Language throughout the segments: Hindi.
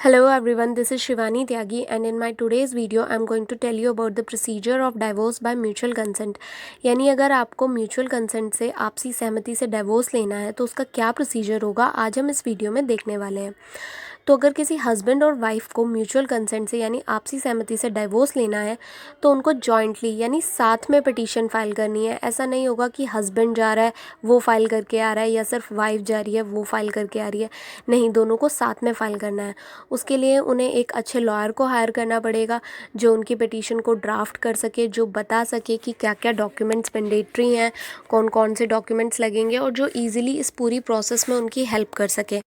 Hello everyone, this is Shivani Tyagi and in my today's video I am going to tell you about the procedure of divorce by mutual consent। यानी अगर आपको म्यूचुअल कंसेंट से आपसी सहमति से डिवोर्स लेना है तो उसका क्या प्रोसीजर होगा आज हम इस वीडियो में देखने वाले हैं। तो अगर किसी हस्बैंड और वाइफ को म्यूचुअल कंसेंट से यानी आपसी सहमति से डिवोर्स लेना है तो उनको जॉइंटली यानी साथ में पिटीशन फाइल करनी है। ऐसा नहीं होगा कि हस्बैंड जा रहा है वो फाइल करके आ रहा है या सिर्फ वाइफ जा रही है वो फाइल करके आ रही है, नहीं, दोनों को साथ में फाइल करना है। उसके लिए उन्हें एक अच्छे लॉयर को हायर करना पड़ेगा जो उनकी पिटीशन को ड्राफ्ट कर सके, जो बता सके कि क्या क्या डॉक्यूमेंट्स मैंडेटरी हैं, कौन कौन से डॉक्यूमेंट्स लगेंगे और जो ईजिली इस पूरी प्रोसेस में उनकी हेल्प कर सके।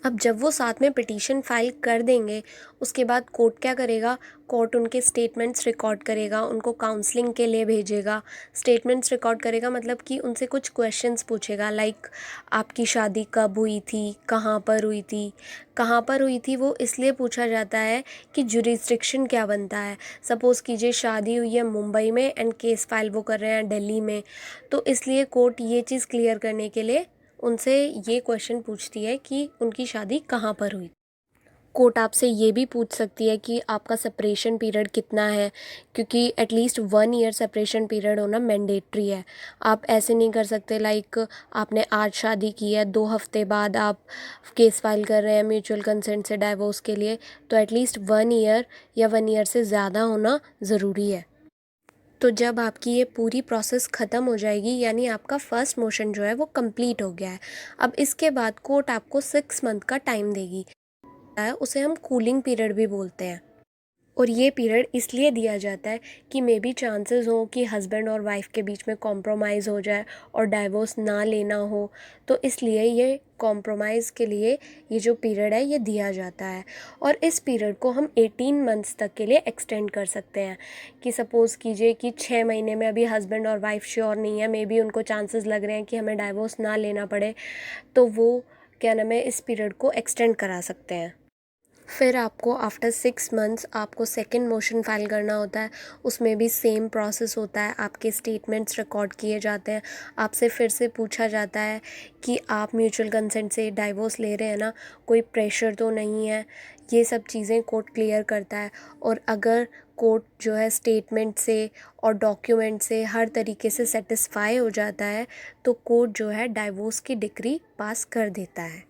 अब जब वो साथ में पिटीशन फाइल कर देंगे उसके बाद कोर्ट क्या करेगा, कोर्ट उनके स्टेटमेंट्स रिकॉर्ड करेगा, उनको काउंसलिंग के लिए भेजेगा। स्टेटमेंट्स रिकॉर्ड करेगा मतलब कि उनसे कुछ क्वेश्चंस पूछेगा, लाइक आपकी शादी कब हुई थी, कहाँ पर हुई थी। कहाँ पर हुई थी वो इसलिए पूछा जाता है कि जुरिस्डिक्शन क्या बनता है। सपोज़ कीजिए शादी हुई है मुंबई में एंड केस फाइल वो कर रहे हैं दिल्ली में, तो इसलिए कोर्ट ये चीज़ क्लियर करने के लिए उनसे ये क्वेश्चन पूछती है कि उनकी शादी कहाँ पर हुई। कोर्ट आपसे ये भी पूछ सकती है कि आपका सेपरेशन पीरियड कितना है, क्योंकि एटलीस्ट 1 ईयर सेपरेशन पीरियड होना मैंडेटरी है। आप ऐसे नहीं कर सकते लाइक आपने आज शादी की है 2 हफ्ते बाद आप केस फाइल कर रहे हैं म्यूचुअल कंसेंट से डाइवोर्स के लिए, तो एटलीस्ट 1 ईयर या 1 ईयर से ज़्यादा होना ज़रूरी है। तो जब आपकी ये पूरी प्रोसेस ख़त्म हो जाएगी यानी आपका फ़र्स्ट मोशन जो है वो कंप्लीट हो गया है, अब इसके बाद कोर्ट आपको 6 मंथ का टाइम देगी। उसे हम कूलिंग पीरियड भी बोलते हैं और ये पीरियड इसलिए दिया जाता है कि मे बी चांसेस हो कि हस्बैंड और वाइफ के बीच में कॉम्प्रोमाइज़ हो जाए और डाइवोर्स ना लेना हो, तो इसलिए ये कॉम्प्रोमाइज़ के लिए ये जो पीरियड है ये दिया जाता है। और इस पीरियड को हम 18 मंथ्स तक के लिए एक्सटेंड कर सकते हैं कि सपोज़ कीजिए कि 6 महीने में अभी हस्बैंड और वाइफ श्योर नहीं है, मे बी उनको चांसेस लग रहे हैं कि हमें डाइवोर्स ना लेना पड़े, तो वो क्या नाम है इस पीरियड को एक्सटेंड करा सकते हैं। फिर आपको आफ्टर 6 मंथ्स आपको सेकंड मोशन फाइल करना होता है। उसमें भी सेम प्रोसेस होता है, आपके स्टेटमेंट्स रिकॉर्ड किए जाते हैं, आपसे फिर से पूछा जाता है कि आप म्यूचुअल कंसेंट से डाइवोर्स ले रहे हैं ना, कोई प्रेशर तो नहीं है। ये सब चीज़ें कोर्ट क्लियर करता है और अगर कोर्ट जो है स्टेटमेंट से और डॉक्यूमेंट से हर तरीके से सेटिस्फाई हो जाता है तो कोर्ट जो है डाइवोर्स की डिक्री पास कर देता है।